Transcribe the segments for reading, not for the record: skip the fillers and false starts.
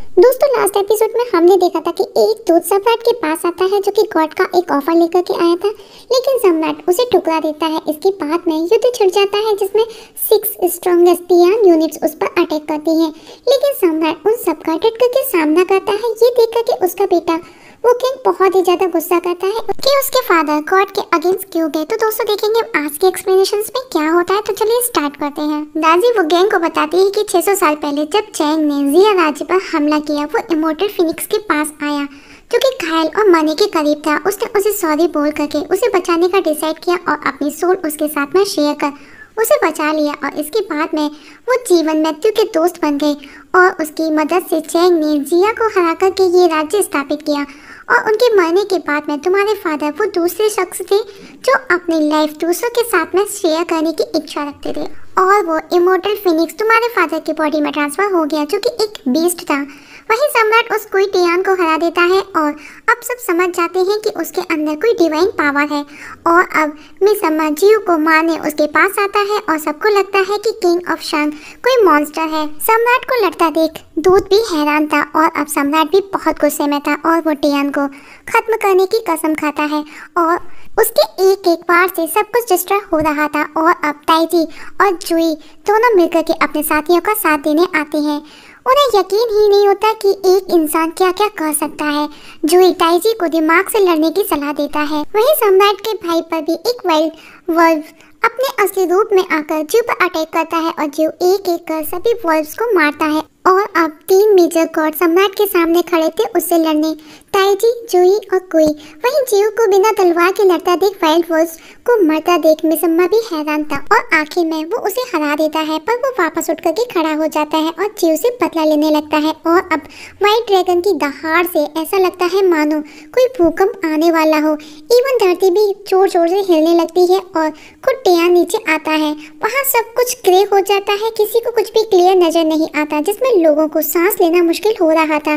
दोस्तों last episode में हमने देखा था कि एक दूत सम्राट के पास आता है जो कि गॉड का एक ऑफर लेकर के आया था, लेकिन सम्राट उसे ठुकरा देता है। इसके बाद में युद्ध छिड़ जाता है जिसमें 6 स्ट्रॉन्गेस्ट टियान यूनिट्स उस पर अटैक करती हैं, लेकिन सम्राट उन सबका डट करके सामना करता है। ये देखकर कि उसका बेटा वो किंग बहुत ही ज्यादा गुस्सा करता है कि उसके फादर गॉड के अगेंस्ट क्यों गए। तो दोस्तों देखेंगे आज के एक्सप्लेनेशंस में क्या होता है, तो चलिए स्टार्ट करते हैं। दाजी वो गैंग को बताती है कि 600 साल पहले जब चैंग ने जिया राज्य पर हमला किया, वो इमोर्टल फिनिक्स के पास आया जो कि घायल और मरने के करीब था। उसने उसे सॉरी बोल करके उसे बचाने का डिसाइड किया और अपनी सोल उसके साथ में शेयर कर उसे बचा लिया, और इसके बाद में वो जीवन मृत्यु के दोस्त बन गए और उसकी मदद से चैंग ने जिया को हरा करके ये राज्य स्थापित किया। और उनके मरने के बाद में तुम्हारे फादर वो दूसरे शख्स थे जो अपनी लाइफ दूसरों के साथ में शेयर करने की इच्छा रखते थे, और वो इमोर्टल फिनिक्स तुम्हारे फादर की बॉडी में ट्रांसफर हो गया जो कि एक बीस्ट था। वहीं सम्राट उस कोई टियान को हरा देता है और अब सब समझ जाते हैं कि उसके अंदर कोई डिवाइन पावर है, और अब मिसम्मा जियो को मारने उसके पास आता है और सबको लगता है कि किंग ऑफ शांग कोई मॉन्स्टर है। सम्राट को लड़ता देख दूत भी हैरान था और अब सम्राट भी बहुत गुस्से में था और वो टियान को खत्म करने की कसम खाता है, और उसके एक एक बार से सब कुछ डिस्ट्रॉय हो रहा था। और अब ताइजी और जुई दोनों मिलकर के अपने साथियों का साथ देने आते हैं। उन्हें यकीन ही नहीं होता कि एक इंसान क्या क्या कर सकता है। जुई ताइजी को दिमाग से लड़ने की सलाह देता है। वहीं सम्राट के भाई पर भी एक वाइल्ड वल्व अपने असली रूप में आकर जीव पर अटैक करता है और जीव एक एक कर सभी वल्व्स को मारता है। और अब 3 मेजर गॉड सम्राट के सामने खड़े थे उससे लड़ने, ताइजी, जुई और कुई। वहीं जीव को बिना तलवार के लड़ता देख वाइल्ड वल्व्स को मरता देख मिसम्मा भी हैरान था, और आखिर में वो उसे हरा देता है, पर वो वापस उठ करके खड़ा हो जाता है और जीव से बदला लेने लगता है। और अब व्हाइट ड्रैगन की दहाड़ से ऐसा लगता है मानो कोई भूकंप आने वाला हो। इवन धरती भी जोर जोर से हिलने लगती है और खुद टियान नीचे आता है। वहाँ सब कुछ ग्रे हो जाता है, किसी को कुछ भी क्लियर नजर नहीं आता, जिसमें लोगों को सांस लेना मुश्किल हो रहा था।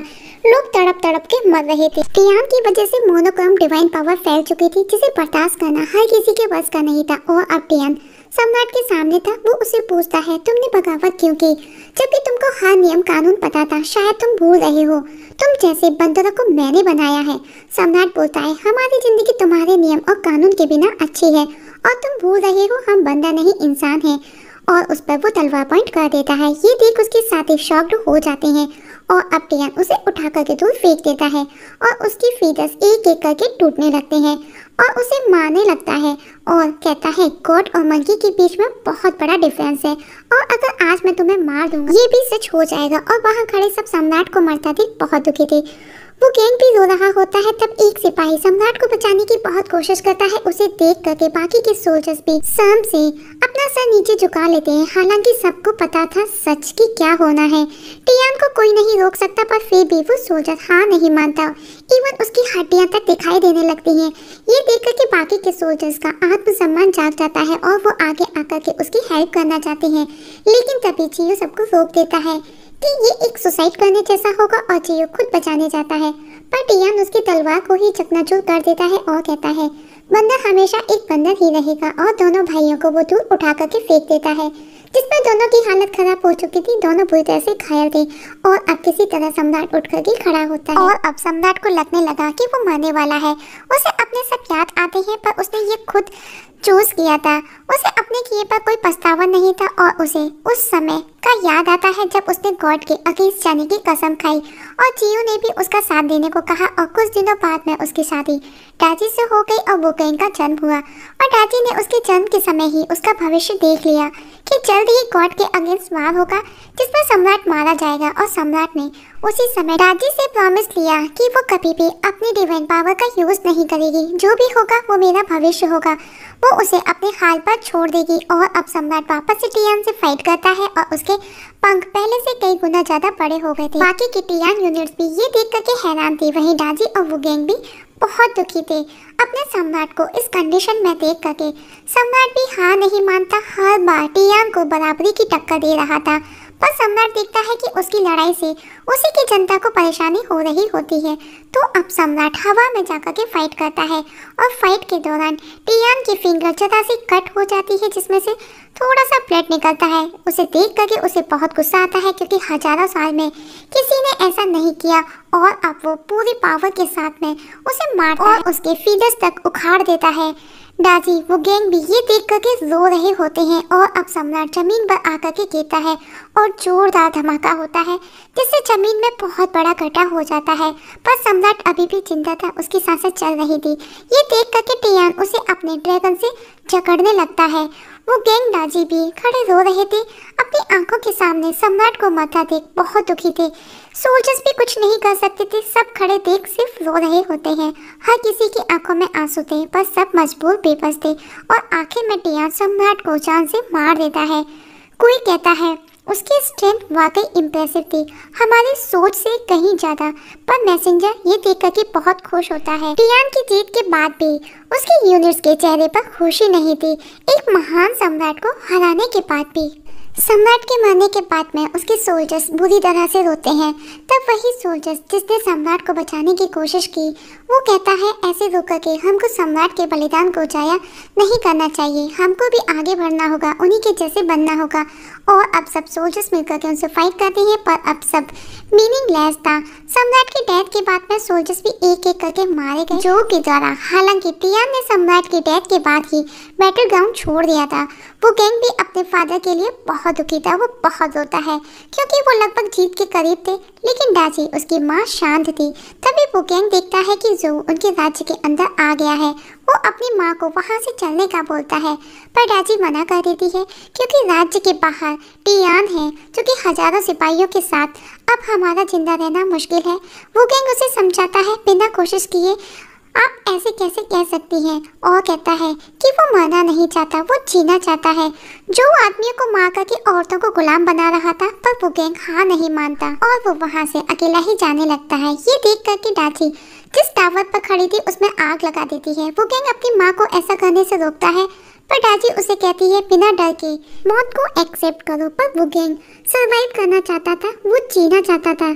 लोग तड़प तड़प के मर रहे थे। टियान की वजह से मोनोक्रोम डिवाइन पावर फैल चुकी थी जिसे बर्दाश्त करना हर किसी के बस का नहीं था। और अब टियान सम्राट के सामने था। वो उसे पूछता है, तुमने बगावत क्यों की जबकि तुमको हर नियम कानून पता था? शायद तुम भूल रहे हो, तुम जैसे बंदरों को मैंने बनाया है। सम्राट बोलता है, हमारी जिंदगी तुम्हारे नियम और कानून के बिना अच्छी है और तुम भूल रहे हो हम बंदा नहीं इंसान हैं। और उस पर वो तलवार पॉइंट कर देता है। ये देख उसके साथी शॉक्ड हो जाते हैं और अब टियान उसे उठा करके दूर फेंक देता है और उसकी फीटस एक एक करके टूटने लगते हैं और उसे मारने लगता है और कहता है, गॉड और मंकी के बीच में बहुत बड़ा डिफरेंस है, और अगर आज मैं तुम्हें मार दूंगा ये भी सच हो जाएगा। और वहाँ खड़े सब सम्राट को मरता देख बहुत दुखी थे। वो गैंग भी रो रहा होता है। तब एक सिपाही सम्राट को बचाने की बहुत कोशिश करता है। उसे देख करके बाकी के सोल्जर्स भी शर्म से अपना सर नीचे झुका लेते हैं। हालांकि सबको पता था सच की क्या होना है। टियान को कोई नहीं रोक सकता, पर फिर भी वो सोल्जर हार नहीं मानता। इवन उसकी हड्डियां तक दिखाई देने लगती हैं। ये देख करके बाकी के सोल्जर्स का आत्मसम्मान जाग जाता है और वो आगे आकर के उसकी हेल्प करना चाहते हैं, लेकिन तभी जियो सबको रोक देता है कि ये एक सुसाइड करने जैसा होगा, और जियो खुद बचाने जाता है। पर टियान उसकी तलवार को ही चकनाचूर कर देता है और कहता है, बंदर हमेशा एक बंदर ही रहेगा, और दोनों भाइयों को वो दूर उठा करके फेंक देता है, जिसमें दोनों की हालत खराब हो चुकी थी। दोनों बुरी तरह से घायल थे और अब किसी तरह सम्राट उठ करके खड़ा होता है। और अब सम्राट को लगने लगा कि वो मरने वाला है। उसे अपने सब याद आते हैं, पर उसने ये खुद चूज किया था। उसे अपने किए पर कोई पछतावा नहीं था, और उसे उस समय का याद आता है जब उसने गॉड के अगेंस्ट जाने की कसम खाई और जियो ने भी उसका साथ देने को कहा। और कुछ दिनों बाद में उसकी शादी डाजी से हो गई और वुगेंग का जन्म हुआ, और डाजी ने उसके जन्म के समय ही उसका भविष्य देख लिया कि जल्द ही गॉड के अगेंस्ट वार होगा जिसमें सम्राट मारा जाएगा। और सम्राट ने उसी समय डाजी से प्रॉमिस लिया कि वो कभी भी अपनी डिवाइन पावर का यूज नहीं करेगी। जो भी होगा वो मेरा भविष्य होगा, वो उसे अपने हाल पर छोड़ देगी। और अब सम्राट वापस से टियान से फाइट करता है और उसके पंख पहले से कई गुना ज्यादा बड़े हो गए थे। बाकी की टियान यूनिट्स भी ये देख करके हैरान थी। वहीं डाजी और वुगेंग भी बहुत दुखी थे अपने सम्राट को इस कंडीशन में देख करके। सम्राट भी हार नहीं मानता, हर बार टियान को बराबरी की टक्कर दे रहा था, पर सम्राट देखता है कि उसकी लड़ाई से उसी की जनता को परेशानी हो रही होती है। तो अब सम्राट हवा में जाकर के फाइट करता है और फाइट के दौरान टियान की फिंगर जरा सी कट हो जाती है, जिसमें से थोड़ा सा ब्लड निकलता है। उसे देख करके उसे बहुत गुस्सा आता है, क्योंकि हजारों साल में किसी ने ऐसा नहीं किया और अब वो पूरी पावर के साथ में उसे मारता और उसके फीडर्स तक उखाड़ देता है। दाजी वो गैंग भी ये देख करके रो रहे होते हैं और अब सम्राट जमीन पर आकर के गिरता है और जोरदार धमाका होता है, जिससे जमीन में बहुत बड़ा गड्ढा हो जाता है। पर सम्राट अभी भी जिंदा था, उसकी सांसें चल रही थी। ये देख करके टियान उसे अपने ड्रैगन से जकड़ने लगता है। वो गैंग दाजी भी खड़े रो रहे थे, अपनी आंखों के सामने सम्राट को मरता देख बहुत दुखी थे। सोल्जर्स भी कुछ नहीं कर सकते थे, सब खड़े देख सिर्फ रो रहे होते हैं। हर किसी की आंखों में आंसू थे, पर सब मजबूर बेबस थे और आखिर में टियान सम्राट को जान से मार देता है। कोई कहता है उसकी स्ट्रेंथ वाकई इम्प्रेसिव थी, हमारी सोच से कहीं ज्यादा। पर मैसेंजर ये देखकर कि बहुत खुश होता है। टियान की जीत के बाद भी उसके यूनिट्स के चेहरे पर खुशी नहीं थी, एक महान सम्राट को हराने के बाद भी। सम्राट के मरने के बाद में उसके सोल्जर्स बुरी तरह से रोते हैं। तब वही सोल्जर्स जिसने सम्राट को बचाने की कोशिश की, वो कहता है ऐसे रो करके हमको सम्राट के बलिदान को जाया नहीं करना चाहिए, हमको भी आगे बढ़ना होगा, उन्हीं के जैसे बनना होगा। और अब सब सोल्जर्स मिलकर के उनसे फाइट करते हैं, पर अब सब मीनिंगलेस था। सम्राट की डेथ के बाद में सोल्जर्स भी एक एक करके मारे गए जो के द्वारा। हालांकि टियान ने सम्राट की डेथ के बाद ही बैटल ग्राउंड छोड़ दिया था। वो गैंग भी अपने फादर के लिए बहुत दुखी था, वो बहुत रोता है क्योंकि वो लगभग जीत के करीब थे, लेकिन दाजी उसकी माँ शांत थी। तभी वो गैंग देखता है कि जो उनके राज्य के अंदर आ गया है। वो अपनी माँ को वहाँ से चलने का बोलता है, पर दाजी मना कर देती है, क्योंकि राज्य के बाहर टियान है जो कि हजारों सिपाहियों के साथ अब हमारा जिंदा रहना मुश्किल है। वो गैंग उसे समझाता है बिना कोशिश किए, आप ऐसे कैसे कह सकती हैं, और कहता है कि वो मरना नहीं चाहता, वो जीना चाहता है। जो आदमियों को मार करके औरतों को गुलाम बना रहा था, पर वो गैंग हाँ नहीं मानता और वो वहाँ से अकेला ही जाने लगता है। ये देख कर के दादी जिस टावर पर खड़ी थी उसमें आग लगा देती है। वो गैंग अपनी माँ को ऐसा करने से रोकता है, पर दादी उसे कहती है बिना डर के मौत को एक्सेप्ट करो। पर वो गैंग सर्वाइव करना चाहता था, वो जीना चाहता था,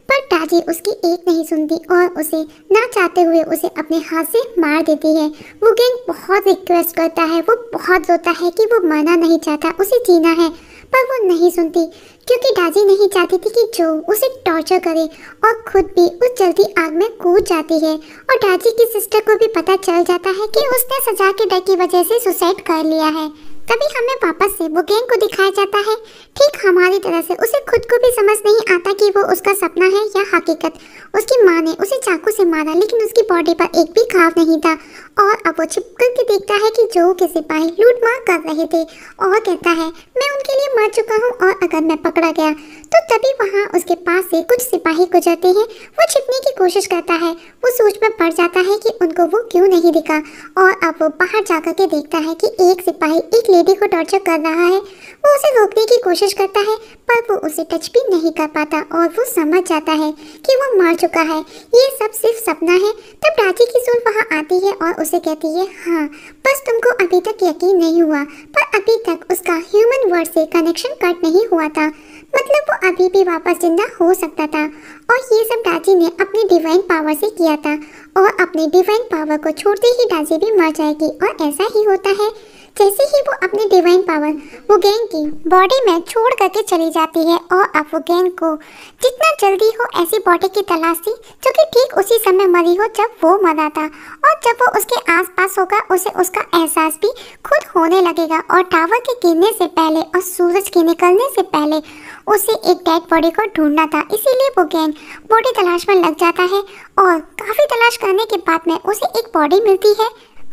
पर दादी उसकी एक नहीं सुनती और उसे ना चाहते हुए उसे अपने हाथ से मार देती है। वो गैंग बहुत रिक्वेस्ट करता है, वो बहुत रोता है कि वो मरना नहीं चाहता, उसे जीना है, पर वो नहीं सुनती, क्योंकि दादी नहीं चाहती थी कि जो उसे टॉर्चर करे और खुद भी उस जल्दी आग में कूद जाती है। और दादी की सिस्टर को भी पता चल जाता है कि उसने सजा के डर की वजह से सुसाइड कर लिया है। तभी हमें वापस से वो गैंग को दिखाया जाता है, ठीक हमारी तरह से। उसे खुद को भी समझ नहीं आता कि वो उसका सपना है या हकीकत। उसकी माँ ने उसे चाकू से मारा, लेकिन उसकी बॉडी पर एक भी घाव नहीं था। और अब वो छिप कर के देखता है कि जो के सिपाही लूटमार कर रहे थे, और कहता है मैं उनके लिए मर चुका हूँ, और अगर मैं पकड़ा गया तो तभी वहाँ उसके पास से कुछ सिपाही गुजरते हैं। वो छिपने की कोशिश करता है, वो सोच में पड़ जाता है कि उनको वो क्यों नहीं दिखा। और अब वो बाहर जाकर के देखता है कि एक सिपाही एक लेडी को टॉर्चर कर रहा है। वो उसे रोकने की कोशिश करता है, पर वो उसे टच भी नहीं कर पाता और वो समझ जाता है कि वो मर चुका है, ये सब सिर्फ सपना है। तब दादी की सोल वहाँ आती है और उसे कहती है हाँ, बस तुमको अभी तक यकीन नहीं हुआ, पर अभी तक उसका ह्यूमन वर्ल्ड से कनेक्शन कट नहीं हुआ था, मतलब वो अभी भी वापस जिंदा हो सकता था। और ये सब दादी ने अपनी डिवाइन पावर से किया था, और अपनी डिवाइन पावर को छोड़ते ही दादी भी मर जाएगी। और ऐसा ही होता है, जैसे ही वो अपनी डिवाइन पावर वो गैंग की बॉडी में छोड़ करके चली जाती है। और अब वो गैंग को जितना जल्दी हो ऐसी बॉडी की तलाश थी जो कि ठीक उसी समय मरी हो जब वो मरा था। और जब वो उसके आसपास होगा, उसे उसका एहसास भी खुद होने लगेगा। और टावर के गिरने से पहले और सूरज के निकलने से पहले उसे एक डेड बॉडी को ढूंढना था, इसीलिए वो गैंग बॉडी तलाश में लग जाता है। और काफ़ी तलाश करने के बाद में उसे एक बॉडी मिलती है,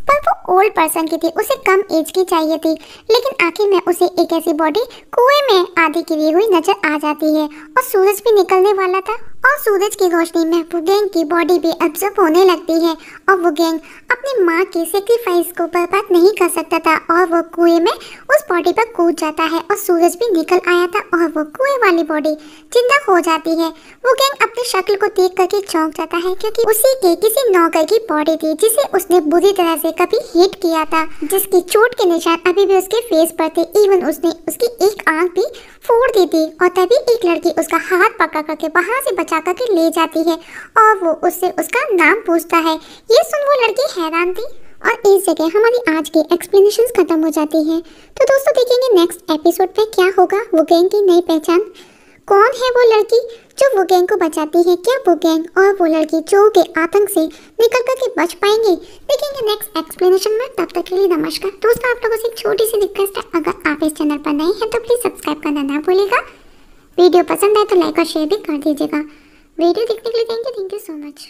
पर वो ओल्ड पर्सन की थी, उसे कम एज की चाहिए थी। लेकिन आखिर में उसे एक ऐसी बॉडी कुएं में आधी गिरी हुई नजर आ जाती है, और सूरज भी निकलने वाला था, और सूरज की रोशनी में वो गैंग की बॉडी भी एब्जॉर्ब होने लगती है। और वो गैंग अपनी माँ के सेक्रीफाइस को बर्बाद नहीं कर सकता था, और वो कुएं में उस बॉडी पर कूद जाता है, और सूरज भी निकल आया था, और वो कुएं वाली बॉडी जिंदा हो जाती है। वो गैंग अपनी शक्ल को देख करके चौंक जाता है, क्योंकि उसी के किसी नौकर की बॉडी थी जिसे उसने बुरी तरह से कभी हिट किया था, जिसकी चोट के निशान अभी भी उसके फेस पर थे। इवन उसने उसकी एक आंख भी फोड़ देती और तभी एक लड़की उसका हाथ पकड़ करके वहां से बचा करके ले जाती है और वो उससे उसका नाम पूछता है। ये सुन वो लड़की हैरान थी और इस जगह हमारी आज की एक्सप्लेनेशंस खत्म हो जाती है। तो दोस्तों देखेंगे नेक्स्ट एपिसोड में क्या होगा, वो गैंग की नई पहचान, कौन है वो लड़की जो वो गैंग को बचाती है, क्या वो गैंग और वो लड़की जो के आतंक से निकल करके बच पाएंगे, देखेंगे नेक्स्ट एक्सप्लेनेशन में। तब तक के लिए नमस्कार दोस्तों। आप लोगों से एक छोटी सी रिक्वेस्ट है, अगर आप इस चैनल पर नए हैं तो प्लीज सब्सक्राइब करना ना भूलिएगा। वीडियो पसंद आए तो लाइक और शेयर भी कर दीजिएगा। वीडियो देखने के लिए थैंक यू सो मच।